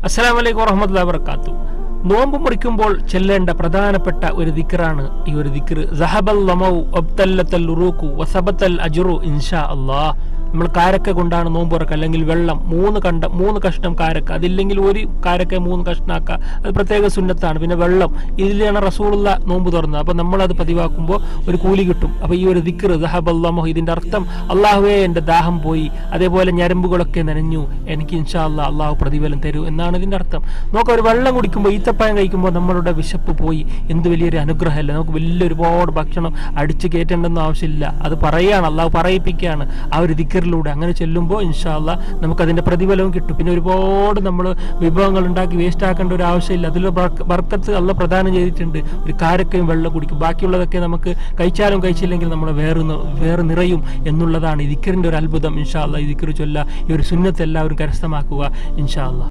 അസ്സലാമു അലൈക്കും വറഹ്മത്തുള്ളാഹി വബറകാതുഹു. നോമ്പ് മുറിക്കുമ്പോൾ ചെല്ലേണ്ട പ്രധാനപ്പെട്ട ഒരു ദിക്റാണ് ഈ ഒരു ദിക്ർ. സഹബൽ ലമൗ വബ്തല്ലത്തൽ ഉറൂഖു വസബത്തൽ അജ്റു ഇൻഷാ അല്ലാഹ്. നമ്മൾ കാരക്ക കൊണ്ടാണ് നോമ്പ് തുറക്കുക, അല്ലെങ്കിൽ വെള്ളം മൂന്ന് കഷ്ണം കാരക്ക, അതില്ലെങ്കിൽ ഒരു കാരക്ക 3 കഷ്ണാക്കുക, അത് പ്രത്യേക സുന്നത്താണ്. പിന്നെ വെള്ളം, ഇതിലാണ് റസൂലുള്ള നോമ്പ് തുറന്നത്. അപ്പോൾ നമ്മളത് പതിവാക്കുമ്പോൾ ഒരു കൂലി കിട്ടും. അപ്പോൾ ഈ ഒരു ദിക്ർ സഹബല്ലാഹു, ഇതിൻ്റെ അർത്ഥം അള്ളാഹുവേ എൻ്റെ ദാഹം പോയി, അതേപോലെ ഞരമ്പുകളൊക്കെ നനഞ്ഞു, എനിക്ക് ഇൻഷാ അല്ലാഹ് അള്ളാഹു പ്രതിഫലം തരൂ എന്നാണ് ഇതിൻ്റെ അർത്ഥം. നമുക്ക് ഒരു വെള്ളം കുടിക്കുമ്പോൾ, ഈത്തപ്പഴം കഴിക്കുമ്പോൾ നമ്മളുടെ വിശപ്പ് പോയി. എന്ത് വലിയൊരു അനുഗ്രഹമല്ല. നമുക്ക് ഒരുപാട് ഭക്ഷണം അടിച്ചു കയറ്റേണ്ടെന്ന് ആവശ്യമില്ല. അത് പറയുകയാണ്, അള്ളാഹു പറയിപ്പിക്കുകയാണ് ആ ഒരു ദിക്റിലൂടെ. അങ്ങനെ ചെല്ലുമ്പോൾ ഇൻഷാ അല്ലാഹ് നമുക്ക് അതിൻ്റെ പ്രതിഫലവും കിട്ടും. പിന്നെ ഒരുപാട് നമ്മൾ വിഭവങ്ങൾ ഉണ്ടാക്കി വേസ്റ്റ് ആക്കേണ്ട ഒരു ആവശ്യമില്ല. അതിൽ ബർക്കത്ത് അള്ളാഹ് പ്രദാനം ചെയ്തിട്ടുണ്ട്. ഒരു കാരക്കയും വെള്ളം കുടിക്കും, ബാക്കിയുള്ളതൊക്കെ നമുക്ക് കഴിച്ചാലും കഴിച്ചില്ലെങ്കിൽ നമ്മൾ വേറെ നിറയും എന്നുള്ളതാണ് ഈ ദിക്റിൻ്റെ ഒരു അത്ഭുതം. ഇൻഷാ അല്ലാഹ് ഈ ദിക്ർ ചൊല്ല, ഈ ഒരു സുന്നത്ത് എല്ലാവരും കരസ്ഥമാക്കുക ഇൻഷാ അല്ലാഹ്.